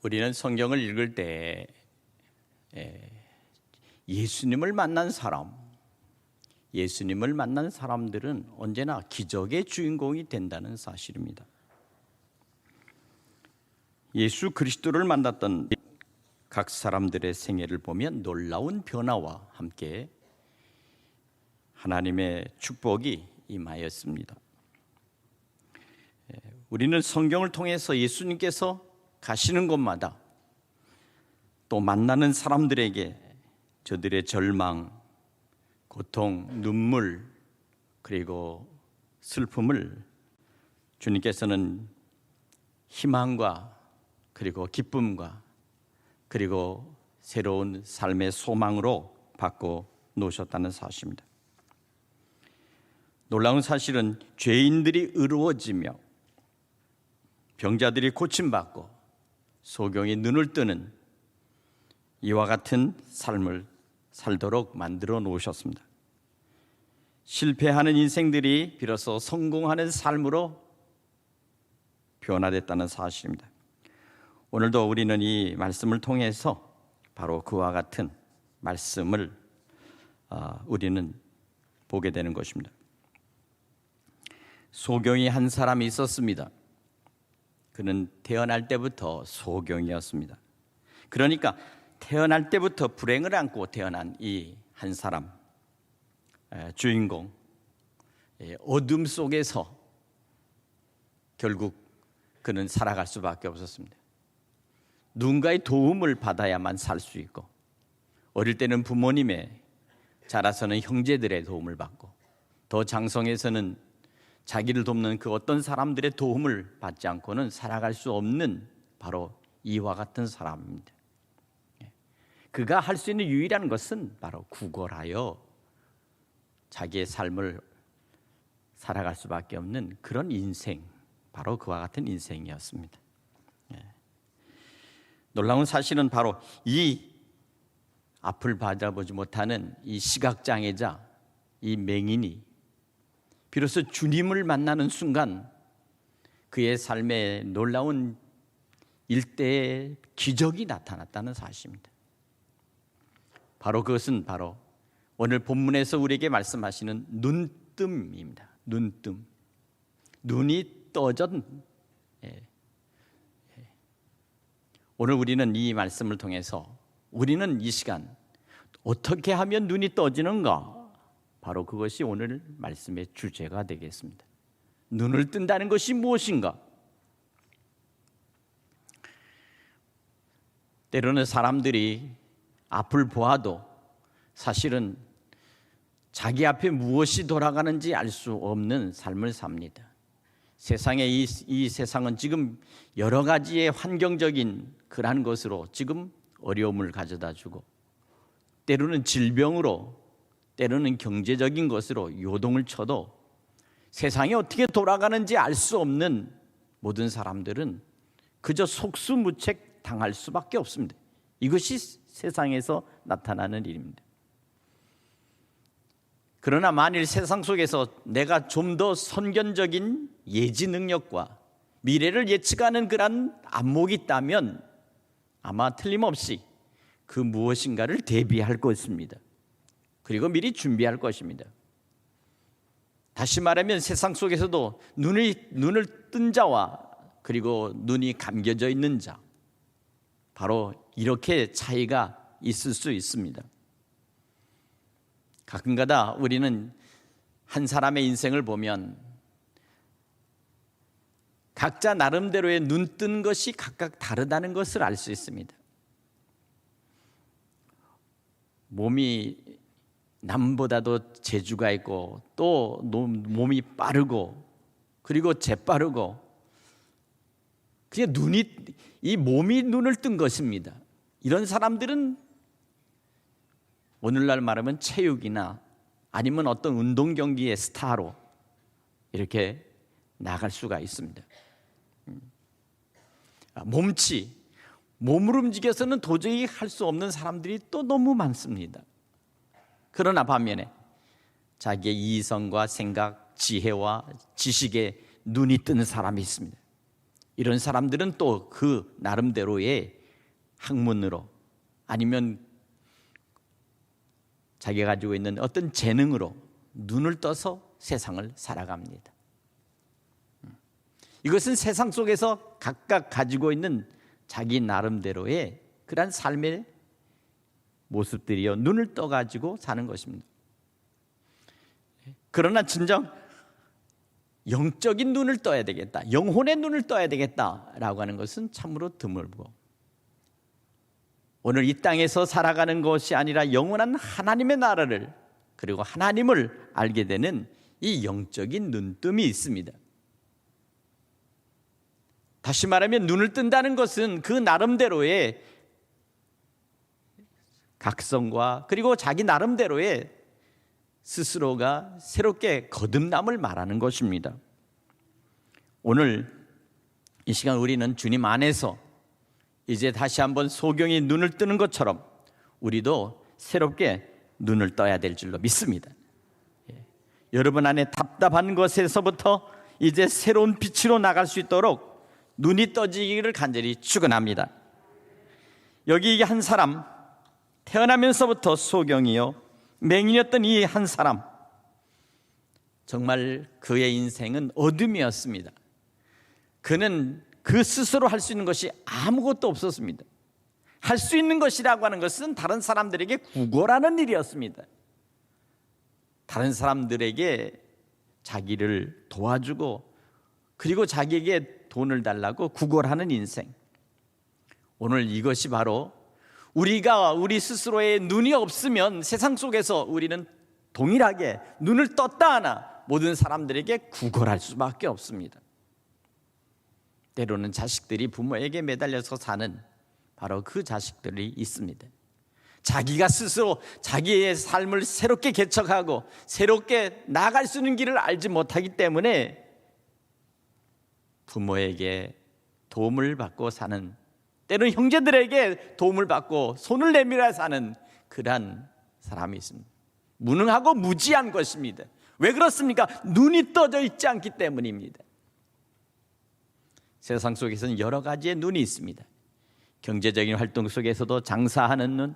우리는 성경을 읽을 때 예수님을 만난 사람들은 언제나 기적의 주인공이 된다는 사실입니다. 예수 그리스도를 만났던 각 사람들의 생애를 보면 놀라운 변화와 함께 하나님의 축복이 임하였습니다. 우리는 성경을 통해서 예수님께서 가시는 곳마다 또 만나는 사람들에게 저들의 절망, 고통, 눈물, 그리고 슬픔을 주님께서는 희망과 그리고 기쁨과 그리고 새로운 삶의 소망으로 바꿔 놓으셨다는 사실입니다. 놀라운 사실은 죄인들이 의로워지며 병자들이 고침받고 소경이 눈을 뜨는 이와 같은 삶을 살도록 만들어 놓으셨습니다. 실패하는 인생들이 비로소 성공하는 삶으로 변화됐다는 사실입니다. 오늘도 우리는 이 말씀을 통해서 바로 그와 같은 말씀을 우리는 보게 되는 것입니다. 소경이 한 사람이 있었습니다. 그는 태어날 때부터 소경이었습니다. 그러니까 태어날 때부터 불행을 안고 태어난 이 한 사람, 주인공, 어둠 속에서 결국 그는 살아갈 수밖에 없었습니다. 누군가의 도움을 받아야만 살 수 있고, 어릴 때는 부모님의, 자라서는 형제들의 도움을 받고, 더 장성해서는 자기를 돕는 그 어떤 사람들의 도움을 받지 않고는 살아갈 수 없는 바로 이와 같은 사람입니다. 그가 할 수 있는 유일한 것은 바로 구걸하여 자기의 삶을 살아갈 수밖에 없는 그런 인생, 바로 그와 같은 인생이었습니다. 놀라운 사실은 바로 이 앞을 바라보지 못하는 이 시각장애자, 이 맹인이 비로소 주님을 만나는 순간 그의 삶에 놀라운 일대의 기적이 나타났다는 사실입니다. 바로 그것은 바로 오늘 본문에서 우리에게 말씀하시는 눈뜸입니다. 눈뜸. 눈이 떠진. 오늘 우리는 이 말씀을 통해서 우리는 이 시간 어떻게 하면 눈이 떠지는가? 바로 그것이 오늘 말씀의 주제가 되겠습니다. 눈을 뜬다는 것이 무엇인가? 때로는 사람들이 앞을 보아도 사실은 자기 앞에 무엇이 돌아가는지 알 수 없는 삶을 삽니다. 세상의 이 세상은 지금 여러 가지의 환경적인 그러한 것으로 지금 어려움을 가져다 주고, 때로는 질병으로, 때로는 경제적인 것으로 요동을 쳐도 세상이 어떻게 돌아가는지 알 수 없는 모든 사람들은 그저 속수무책 당할 수밖에 없습니다. 이것이 세상에서 나타나는 일입니다. 그러나 만일 세상 속에서 내가 좀 더 선견적인 예지 능력과 미래를 예측하는 그런 안목이 있다면 아마 틀림없이 그 무엇인가를 대비할 것입니다. 그리고 미리 준비할 것입니다. 다시 말하면 세상 속에서도 눈을 뜬 자와 그리고 눈이 감겨져 있는 자, 바로 이렇게 차이가 있을 수 있습니다. 가끔가다 우리는 한 사람의 인생을 보면 각자 나름대로의 눈 뜬 것이 각각 다르다는 것을 알 수 있습니다. 몸이 남보다도 재주가 있고 또 몸이 빠르고 그리고 재빠르고, 그냥 이 몸이 눈을 뜬 것입니다. 이런 사람들은 오늘날 말하면 체육이나 아니면 어떤 운동 경기의 스타로 이렇게 나갈 수가 있습니다. 몸을 움직여서는 도저히 할 수 없는 사람들이 또 너무 많습니다. 그러나 반면에 자기의 이성과 생각, 지혜와 지식에 눈이 뜨는 사람이 있습니다. 이런 사람들은 또 그 나름대로의 학문으로 아니면 자기가 가지고 있는 어떤 재능으로 눈을 떠서 세상을 살아갑니다. 이것은 세상 속에서 각각 가지고 있는 자기 나름대로의 그러한 삶의 모습들이요, 눈을 떠가지고 사는 것입니다. 그러나 진정 영적인 눈을 떠야 되겠다, 영혼의 눈을 떠야 되겠다라고 하는 것은 참으로 드물고, 오늘 이 땅에서 살아가는 것이 아니라 영원한 하나님의 나라를 그리고 하나님을 알게 되는 이 영적인 눈뜸이 있습니다. 다시 말하면 눈을 뜬다는 것은 그 나름대로의 각성과 그리고 자기 나름대로의 스스로가 새롭게 거듭남을 말하는 것입니다. 오늘 이 시간 우리는 주님 안에서 이제 다시 한번 소경이 눈을 뜨는 것처럼 우리도 새롭게 눈을 떠야 될 줄로 믿습니다. 여러분 안에 답답한 것에서부터 이제 새로운 빛으로 나갈 수 있도록 눈이 떠지기를 간절히 축원합니다. 여기 한 사람, 태어나면서부터 소경이요 맹인이었던 이 한 사람, 정말 그의 인생은 어둠이었습니다. 그는 그 스스로 할 수 있는 것이 아무것도 없었습니다. 할 수 있는 것이라고 하는 것은 다른 사람들에게 구걸하는 일이었습니다. 다른 사람들에게 자기를 도와주고 그리고 자기에게 돈을 달라고 구걸하는 인생. 오늘 이것이 바로 우리가 우리 스스로의 눈이 없으면 세상 속에서 우리는 동일하게 눈을 떴다 하나 모든 사람들에게 구걸할 수밖에 없습니다. 때로는 자식들이 부모에게 매달려서 사는 바로 그 자식들이 있습니다. 자기가 스스로 자기의 삶을 새롭게 개척하고 새롭게 나아갈 수 있는 길을 알지 못하기 때문에 부모에게 도움을 받고 사는, 때로는 형제들에게 도움을 받고 손을 내밀어 사는 그러한 사람이 있습니다. 무능하고 무지한 것입니다. 왜 그렇습니까? 눈이 떠져 있지 않기 때문입니다. 세상 속에서는 여러 가지의 눈이 있습니다. 경제적인 활동 속에서도 장사하는 눈,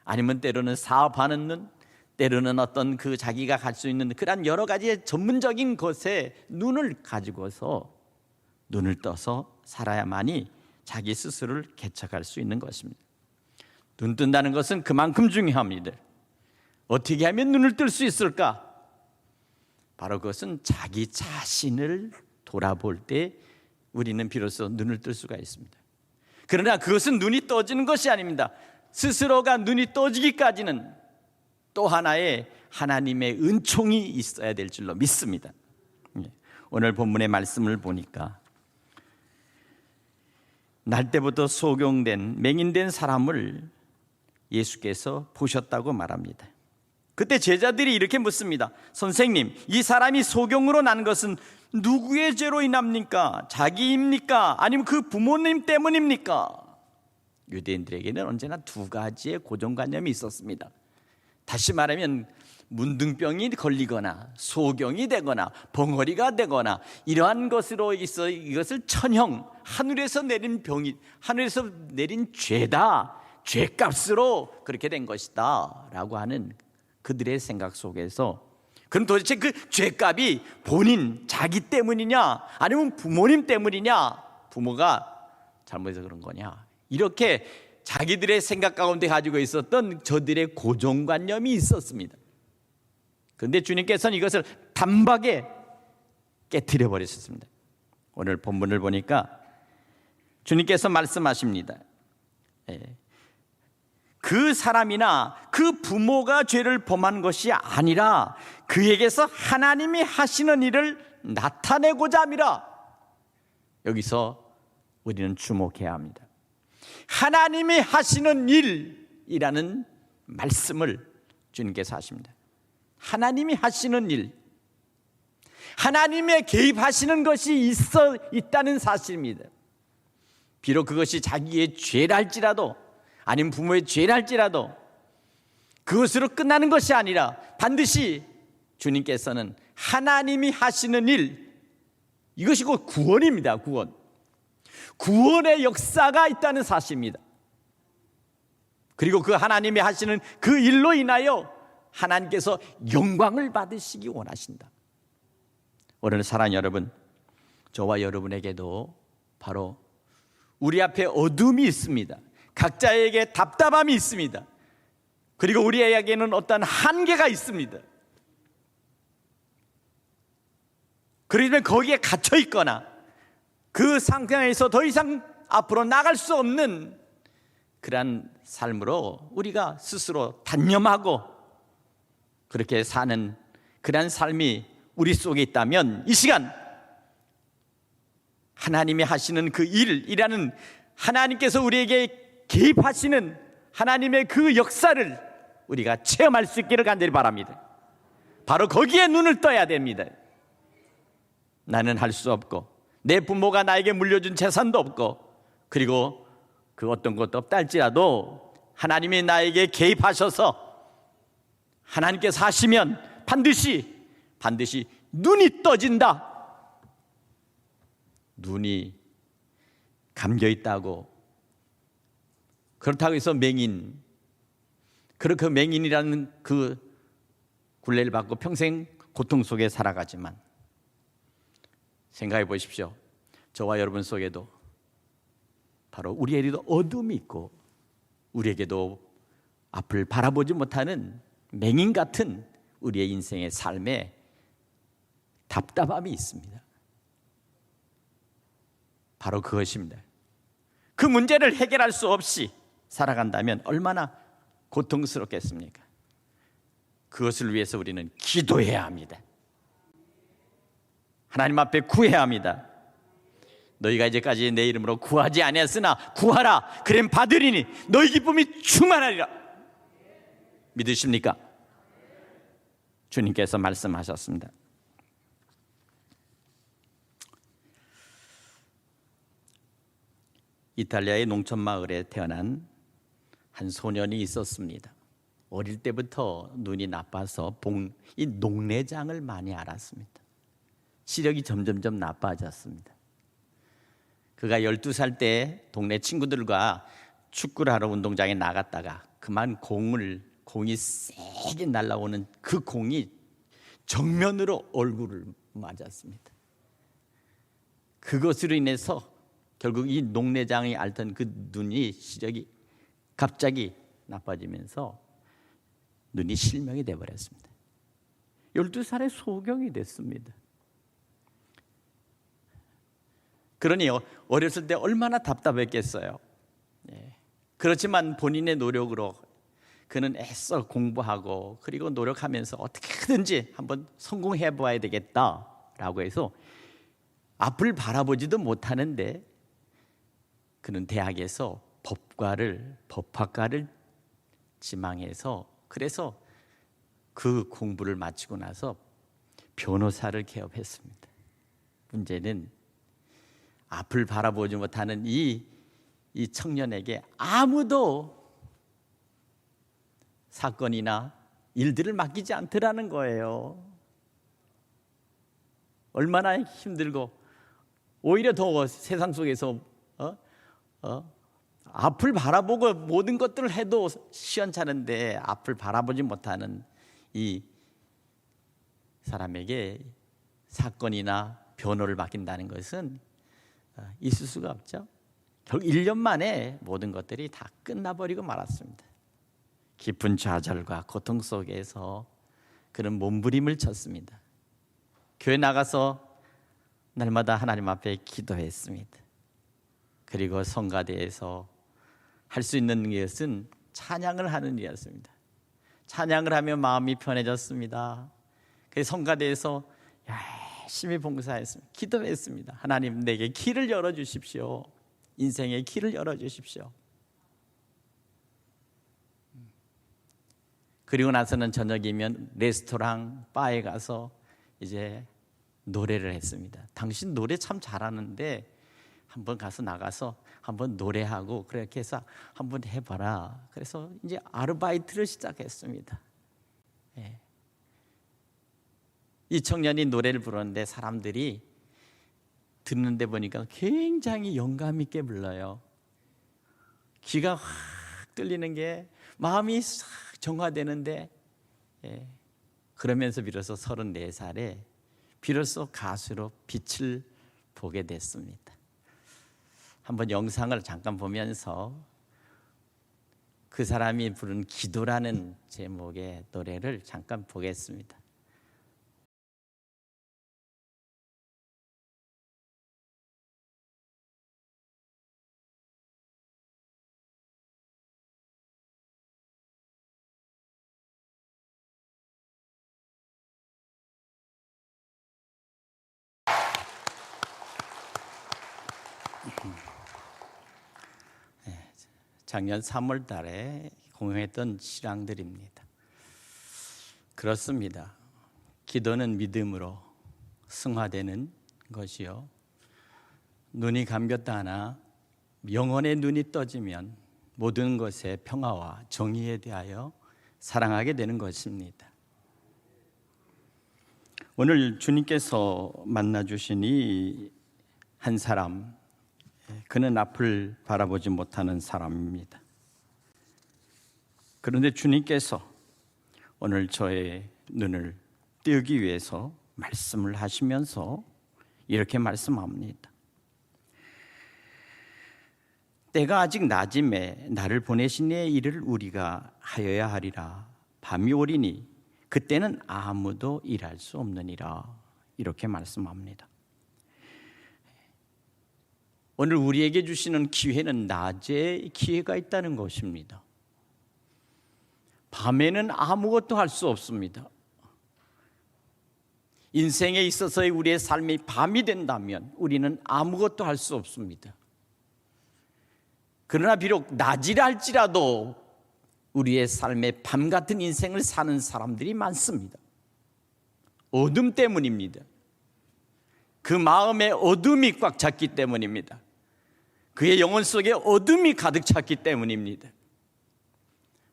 아니면 때로는 사업하는 눈, 때로는 어떤 그 자기가 갈 수 있는 그런 여러 가지의 전문적인 것에 눈을 가지고서 눈을 떠서 살아야만이 자기 스스로를 개척할 수 있는 것입니다. 눈 뜬다는 것은 그만큼 중요합니다. 어떻게 하면 눈을 뜰 수 있을까? 바로 그것은 자기 자신을 돌아볼 때 우리는 비로소 눈을 뜰 수가 있습니다. 그러나 그것은 눈이 떠지는 것이 아닙니다. 스스로가 눈이 떠지기까지는 또 하나의 하나님의 은총이 있어야 될 줄로 믿습니다. 오늘 본문의 말씀을 보니까 날 때부터 소경된 맹인된 사람을 예수께서 보셨다고 말합니다. 그때 제자들이 이렇게 묻습니다. 선생님, 이 사람이 소경으로 난 것은 누구의 죄로 인합니까? 자기입니까? 아니면 그 부모님 때문입니까? 유대인들에게는 언제나 두 가지의 고정관념이 있었습니다. 다시 말하면 문둥병이 걸리거나 소경이 되거나 벙어리가 되거나 이러한 것으로 있어 이것을 천형, 하늘에서 내린 병이, 하늘에서 내린 죄다, 죄값으로 그렇게 된 것이다 라고 하는 그들의 생각 속에서, 그럼 도대체 그 죄값이 본인, 자기 때문이냐 아니면 부모님 때문이냐, 부모가 잘못해서 그런 거냐, 이렇게 자기들의 생각 가운데 가지고 있었던 저들의 고정관념이 있었습니다. 그런데 주님께서는 이것을 단박에 깨트려 버리셨습니다. 오늘 본문을 보니까 주님께서 말씀하십니다. 그 사람이나 그 부모가 죄를 범한 것이 아니라 그에게서 하나님이 하시는 일을 나타내고자 함이라. 여기서 우리는 주목해야 합니다. 하나님이 하시는 일이라는 말씀을 주님께서 하십니다. 하나님이 하시는 일, 하나님의 개입하시는 것이 있다는 사실입니다. 비록 그것이 자기의 죄랄지라도 아니면 부모의 죄랄지라도 그것으로 끝나는 것이 아니라 반드시 주님께서는 하나님이 하시는 일, 이것이 곧 구원입니다. 구원. 구원의 역사가 있다는 사실입니다. 그리고 그 하나님이 하시는 그 일로 인하여 하나님께서 영광을 받으시기 원하신다. 오늘 사랑하는 여러분, 저와 여러분에게도 바로 우리 앞에 어둠이 있습니다. 각자에게 답답함이 있습니다. 그리고 우리에게는 어떤 한계가 있습니다. 그러면 거기에 갇혀 있거나 그 상태에서 더 이상 앞으로 나갈 수 없는 그러한 삶으로 우리가 스스로 단념하고 그렇게 사는 그러한 삶이 우리 속에 있다면 이 시간 하나님이 하시는 그 일이라는 하나님께서 우리에게 개입하시는 하나님의 그 역사를 우리가 체험할 수 있기를 간절히 바랍니다. 바로 거기에 눈을 떠야 됩니다. 나는 할 수 없고 내 부모가 나에게 물려준 재산도 없고 그리고 그 어떤 것도 없다 할지라도 하나님이 나에게 개입하셔서 하나님께서 하시면 반드시 눈이 떠진다. 눈이 감겨 있다고 그렇다고 해서 그렇게 맹인이라는 그 굴레를 받고 평생 고통 속에 살아가지만 생각해 보십시오. 저와 여러분 속에도 바로 우리에게도 어둠이 있고 우리에게도 앞을 바라보지 못하는 맹인 같은 우리의 인생의 삶에 답답함이 있습니다. 바로 그것입니다. 그 문제를 해결할 수 없이 살아간다면 얼마나 고통스럽겠습니까? 그것을 위해서 우리는 기도해야 합니다. 하나님 앞에 구해야 합니다. 너희가 이제까지 내 이름으로 구하지 아니하였으나 구하라 그럼 받으리니 너희 기쁨이 충만하리라. 믿으십니까? 주님께서 말씀하셨습니다. 이탈리아의 농촌 마을에 태어난 한 소년이 있었습니다. 어릴 때부터 눈이 나빠서 이 녹내장을 많이 앓았습니다. 시력이 점점점 나빠졌습니다. 그가 12살 때 동네 친구들과 축구를 하러 운동장에 나갔다가 그만 공이 세게 날아오는 그 공이 정면으로 얼굴을 맞았습니다. 그것으로 인해서 결국 이 녹내장이 앓던 그 눈이 시력이 갑자기 나빠지면서 눈이 실명이 되어버렸습니다. 12살의 소경이 됐습니다. 그러니 어렸을 때 얼마나 답답했겠어요. 그렇지만 본인의 노력으로 그는 애써 공부하고 그리고 노력하면서 어떻게든지 한번 성공해 봐야 되겠다라고 해서 앞을 바라보지도 못하는데 그는 대학에서 법학과를 지망해서 그래서 그 공부를 마치고 나서 변호사를 개업했습니다. 문제는 앞을 바라보지 못하는 이 청년에게 아무도 사건이나 일들을 맡기지 않더라는 거예요. 얼마나 힘들고 오히려 더 세상 속에서 앞을 바라보고 모든 것들을 해도 시원찮은데 앞을 바라보지 못하는 이 사람에게 사건이나 변호를 맡긴다는 것은 있을 수가 없죠. 결국 1년 만에 모든 것들이 다 끝나버리고 말았습니다. 깊은 좌절과 고통 속에서 그는 몸부림을 쳤습니다. 교회 나가서 날마다 하나님 앞에 기도했습니다. 그리고 성가대에서 할 수 있는 것은 찬양을 하는 일이었습니다. 찬양을 하며 마음이 편해졌습니다. 그래서 성가대에서 열심히 봉사했습니다. 기도했습니다. 하나님 내게 길을 열어주십시오. 인생의 길을 열어주십시오. 그리고 나서는 저녁이면 레스토랑 바에 가서 이제 노래를 했습니다. 당신 노래 참 잘하는데 한번 가서 나가서 한번 노래하고 그렇게 해서 한번 해봐라. 그래서 이제 아르바이트를 시작했습니다. 이 청년이 노래를 부르는데 사람들이 듣는데 보니까 굉장히 영감 있게 불러요. 귀가 확 뚫리는 게 마음이 싹 정화되는데, 그러면서 비로소 34살에 비로소 가수로 빛을 보게 됐습니다. 한번 영상을 잠깐 보면서 그 사람이 부른 기도라는 제목의 노래를 잠깐 보겠습니다. 작년 3월 달에 공연했던 실황들입니다. 그렇습니다. 기도는 믿음으로 승화되는 것이요, 눈이 감겼다 하나 영혼의 눈이 떠지면 모든 것의 평화와 정의에 대하여 사랑하게 되는 것입니다. 오늘 주님께서 만나주신 이 한 사람, 그는 앞을 바라보지 못하는 사람입니다. 그런데 주님께서 오늘 저의 눈을 띄우기 위해서 말씀을 하시면서 이렇게 말씀합니다. 때가 아직 낮음에 나를 보내신 이의 일을 우리가 하여야 하리라. 밤이 오리니 그때는 아무도 일할 수 없느니라. 이렇게 말씀합니다. 오늘 우리에게 주시는 기회는 낮에 기회가 있다는 것입니다. 밤에는 아무것도 할 수 없습니다. 인생에 있어서의 우리의 삶이 밤이 된다면 우리는 아무것도 할 수 없습니다. 그러나 비록 낮이라 할지라도 우리의 삶에 밤 같은 인생을 사는 사람들이 많습니다. 어둠 때문입니다. 그 마음에 어둠이 꽉 찼기 때문입니다. 그의 영혼 속에 어둠이 가득 찼기 때문입니다.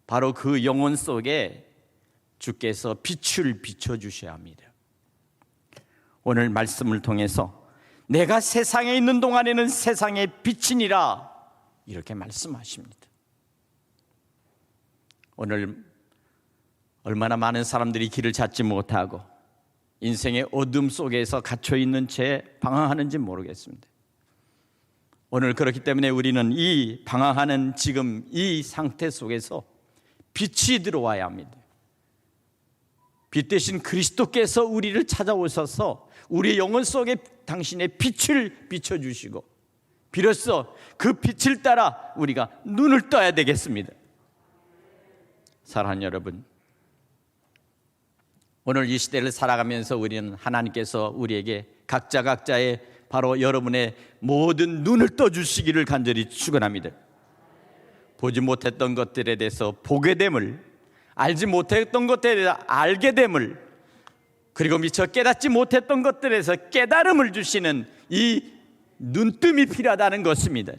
바로 그 영혼 속에 주께서 빛을 비춰주셔야 합니다. 오늘 말씀을 통해서 내가 세상에 있는 동안에는 세상의 빛이니라, 이렇게 말씀하십니다. 오늘 얼마나 많은 사람들이 길을 찾지 못하고 인생의 어둠 속에서 갇혀있는 채 방황하는지 모르겠습니다. 오늘 그렇기 때문에 우리는 이 방황하는 지금 이 상태 속에서 빛이 들어와야 합니다. 빛 대신 그리스도께서 우리를 찾아오셔서 우리의 영혼 속에 당신의 빛을 비춰주시고 비로소 그 빛을 따라 우리가 눈을 떠야 되겠습니다. 사랑하는 여러분, 오늘 이 시대를 살아가면서 우리는 하나님께서 우리에게 각자의 바로 여러분의 모든 눈을 떠주시기를 간절히 축원합니다. 보지 못했던 것들에 대해서 보게 됨을, 알지 못했던 것들에 대해서 알게 됨을, 그리고 미처 깨닫지 못했던 것들에서 깨달음을 주시는 이 눈뜸이 필요하다는 것입니다.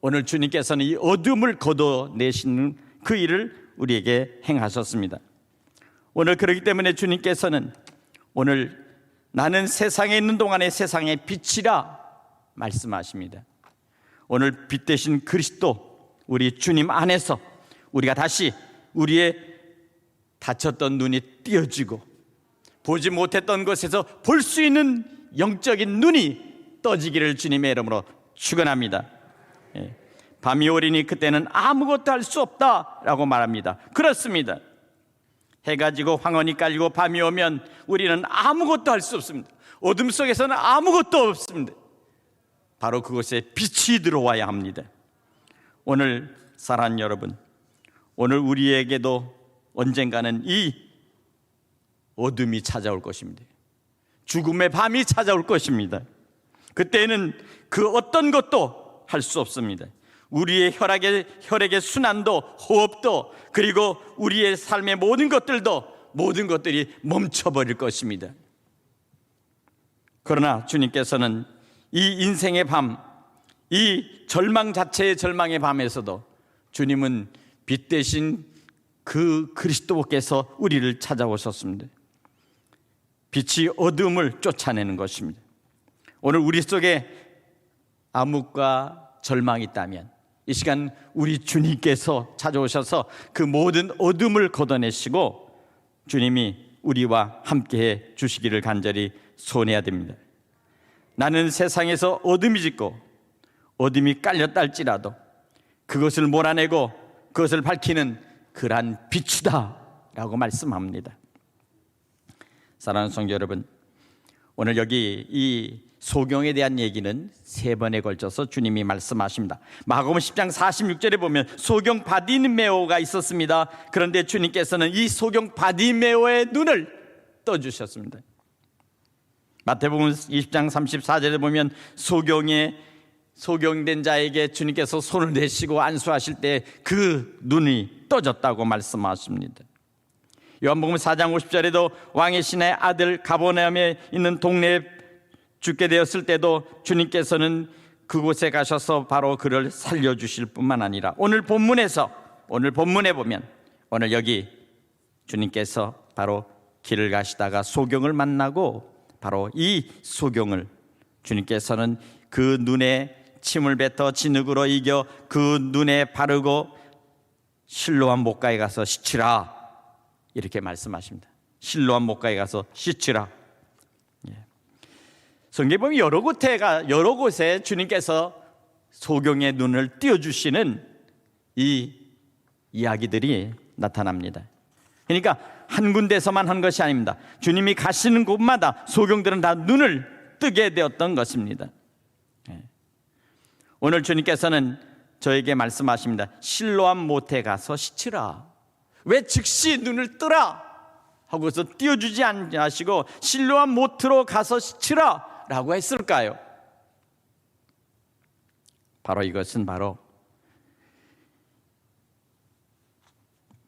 오늘 주님께서는 이 어둠을 걷어내시는 그 일을 우리에게 행하셨습니다. 오늘 그렇기 때문에 주님께서는 오늘 나는 세상에 있는 동안에 세상의 빛이라 말씀하십니다. 오늘 빛 대신 그리스도, 우리 주님 안에서 우리가 다시 우리의 닫혔던 눈이 띄어지고 보지 못했던 것에서 볼 수 있는 영적인 눈이 떠지기를 주님의 이름으로 축원합니다. 밤이 오리니 그때는 아무것도 할 수 없다라고 말합니다. 그렇습니다. 해가 지고 황혼이 깔리고 밤이 오면 우리는 아무것도 할 수 없습니다. 어둠 속에서는 아무것도 없습니다. 바로 그곳에 빛이 들어와야 합니다. 오늘 사랑하는 여러분, 오늘 우리에게도 언젠가는 이 어둠이 찾아올 것입니다. 죽음의 밤이 찾아올 것입니다. 그때는 그 어떤 것도 할 수 없습니다. 우리의 혈액의 순환도, 호흡도, 그리고 우리의 삶의 모든 것들이 멈춰버릴 것입니다. 그러나 주님께서는 이 인생의 밤, 이 절망 자체의 절망의 밤에서도 주님은 빛 대신 그 그리스도께서 우리를 찾아오셨습니다. 빛이 어둠을 쫓아내는 것입니다. 오늘 우리 속에 암흑과 절망이 있다면 이 시간 우리 주님께서 찾아오셔서 그 모든 어둠을 걷어내시고 주님이 우리와 함께해 주시기를 간절히 소원해야 됩니다. 나는 세상에서 어둠이 짙고 어둠이 깔렸다 할지라도 그것을 몰아내고 그것을 밝히는 그러한 빛이다 라고 말씀합니다. 사랑하는 성도 여러분, 오늘 여기 이 소경에 대한 얘기는 3번에 걸쳐서 주님이 말씀하십니다. 마가복음 10장 46절에 보면 소경 바디메오가 있었습니다. 그런데 주님께서는 이 소경 바디메오의 눈을 떠주셨습니다. 마태복음 20장 34절에 보면 소경된 자에게 주님께서 손을 내시고 안수하실 때 그 눈이 떠졌다고 말씀하십니다. 요한복음 4장 50절에도 왕의 신의 아들 가버나움에 있는 동네에 죽게 되었을 때도 주님께서는 그곳에 가셔서 바로 그를 살려주실 뿐만 아니라 오늘 본문에 보면 오늘 여기 주님께서 바로 길을 가시다가 소경을 만나고 바로 이 소경을 주님께서는 그 눈에 침을 뱉어 진흙으로 이겨 그 눈에 바르고 실로암 못가에 가서 씻으라 이렇게 말씀하십니다. 실로암 못가에 가서 씻으라. 성경에 보면 여러 곳에 주님께서 소경의 눈을 띄워주시는 이 이야기들이 나타납니다. 그러니까 한 군데서만 한 것이 아닙니다. 주님이 가시는 곳마다 소경들은 다 눈을 뜨게 되었던 것입니다. 오늘 주님께서는 저에게 말씀하십니다. 실로암 못에 가서 씻으라. 왜 즉시 눈을 뜨라 하고서 띄워주지 않으시고 실로암 못으로 가서 씻으라 라고 했을까요? 바로 이것은 바로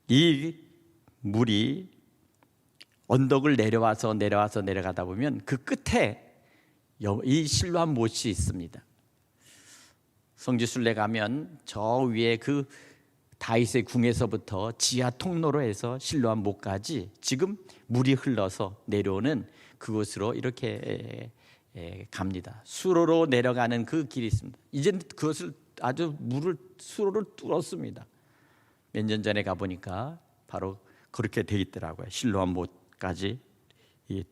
이 물이 언덕을 내려가다 보면 그 끝에 이 실로암 못이 있습니다. 성지순례 가면 저 위에 그 다윗의 궁에서부터 지하 통로로 해서 실로암 못까지 지금 물이 흘러서 내려오는 그곳으로 이렇게 갑니다. 수로로 내려가는 그 길이 있습니다. 이제는 그것을 아주 물을 수로를 뚫었습니다. 몇 년 전에 가보니까 바로 그렇게 돼 있더라고요. 실로암 못까지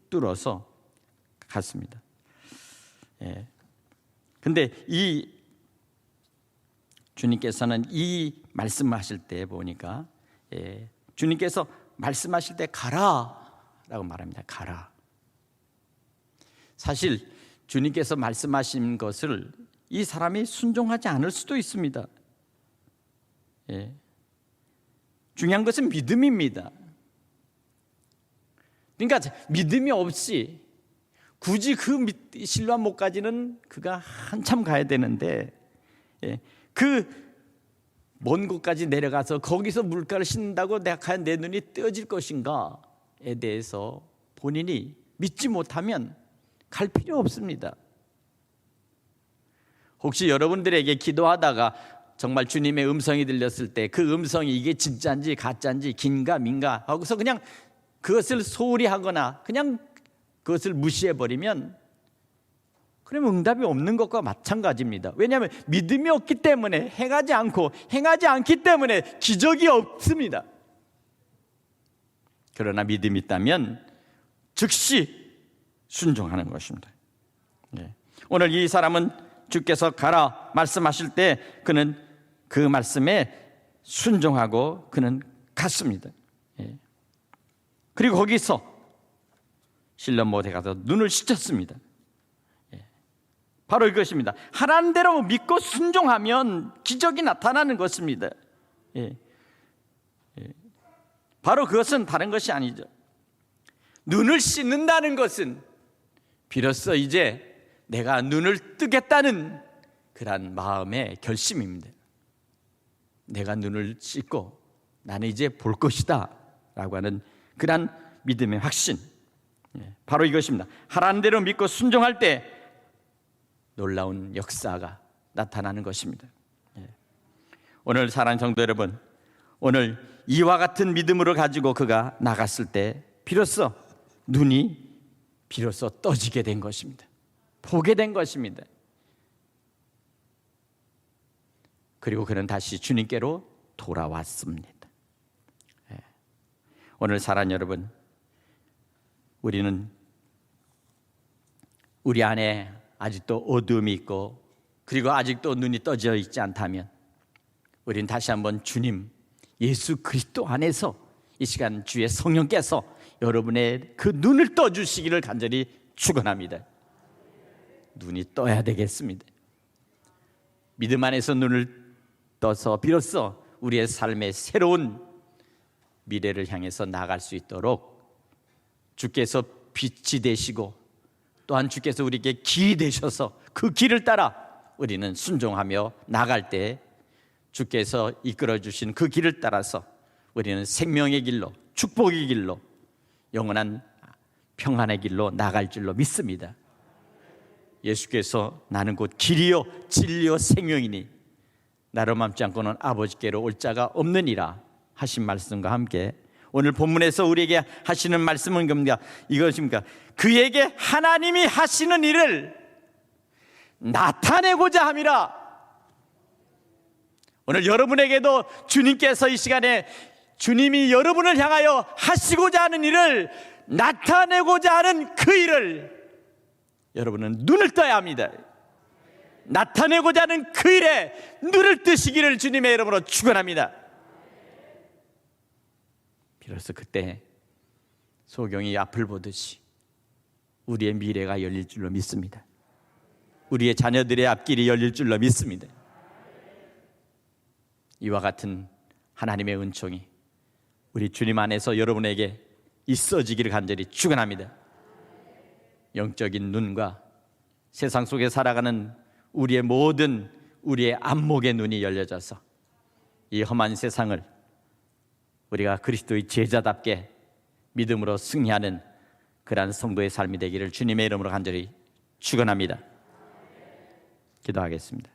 뚫어서 갔습니다. 근데 이 주님께서는 이 말씀하실 때 보니까 주님께서 말씀하실 때 가라 라고 말합니다. 가라. 사실 주님께서 말씀하신 것을 이 사람이 순종하지 않을 수도 있습니다. 중요한 것은 믿음입니다. 그러니까 믿음이 없이 굳이 그 실로암 못까지는 그가 한참 가야 되는데 그 먼 곳까지 내려가서 거기서 물가를 씻는다고 내가 과연 내 눈이 뜨어질 것인가에 대해서 본인이 믿지 못하면 갈 필요 없습니다. 혹시 여러분들에게 기도하다가 정말 주님의 음성이 들렸을 때 그 음성이 이게 진짜인지 가짜인지 긴가 민가 하고서 그냥 그것을 소홀히 하거나 그냥 그것을 무시해버리면 그러면 응답이 없는 것과 마찬가지입니다. 왜냐하면 믿음이 없기 때문에 행하지 않기 때문에 기적이 없습니다. 그러나 믿음이 있다면 즉시 순종하는 것입니다. 오늘 이 사람은 주께서 가라 말씀하실 때 그는 그 말씀에 순종하고 그는 갔습니다. 그리고 거기서 실로암 못에 가서 눈을 씻었습니다. 바로 이것입니다. 하라는 대로 믿고 순종하면 기적이 나타나는 것입니다. 바로 그것은 다른 것이 아니죠. 눈을 씻는다는 것은 비로소 이제 내가 눈을 뜨겠다는 그런 마음의 결심입니다. 내가 눈을 씻고 나는 이제 볼 것이다 라고 하는 그런 믿음의 확신, 바로 이것입니다. 하라는 대로 믿고 순종할 때 놀라운 역사가 나타나는 것입니다. 오늘 사랑하는 성도 여러분, 오늘 이와 같은 믿음으로 가지고 그가 나갔을 때 비로소 눈이 비로소 떠지게 된 것입니다. 보게 된 것입니다. 그리고 그는 다시 주님께로 돌아왔습니다. 오늘 사랑하는 여러분, 우리는 우리 안에 아직도 어두움이 있고 그리고 아직도 눈이 떠져 있지 않다면 우리는 다시 한번 주님 예수 그리스도 안에서 이 시간 주의 성령께서 여러분의 그 눈을 떠주시기를 간절히 축원합니다. 눈이 떠야 되겠습니다. 믿음 안에서 눈을 떠서 비로소 우리의 삶의 새로운 미래를 향해서 나아갈 수 있도록 주께서 빛이 되시고 또한 주께서 우리에게 길이 되셔서 그 길을 따라 우리는 순종하며 나갈 때 주께서 이끌어 주신 그 길을 따라서 우리는 생명의 길로, 축복의 길로, 영원한 평안의 길로 나갈 줄로 믿습니다. 예수께서 나는 곧 길이요 진리요 생명이니 나로 맘지 않고는 아버지께로 올 자가 없느니라 하신 말씀과 함께 오늘 본문에서 우리에게 하시는 말씀은 겁니다. 이것입니까? 그에게 하나님이 하시는 일을 나타내고자 함이라. 오늘 여러분에게도 주님께서 이 시간에 주님이 여러분을 향하여 하시고자 하는 일을 나타내고자 하는 그 일을 여러분은 눈을 떠야 합니다. 나타내고자 하는 그 일에 눈을 뜨시기를 주님의 이름으로 축원합니다. 비로소 그때 소경이 앞을 보듯이 우리의 미래가 열릴 줄로 믿습니다. 우리의 자녀들의 앞길이 열릴 줄로 믿습니다. 이와 같은 하나님의 은총이 우리 주님 안에서 여러분에게 있어지기를 간절히 축원합니다. 영적인 눈과 세상 속에 살아가는 우리의 모든 우리의 안목의 눈이 열려져서 이 험한 세상을 우리가 그리스도의 제자답게 믿음으로 승리하는 그러한 성도의 삶이 되기를 주님의 이름으로 간절히 축원합니다. 기도하겠습니다.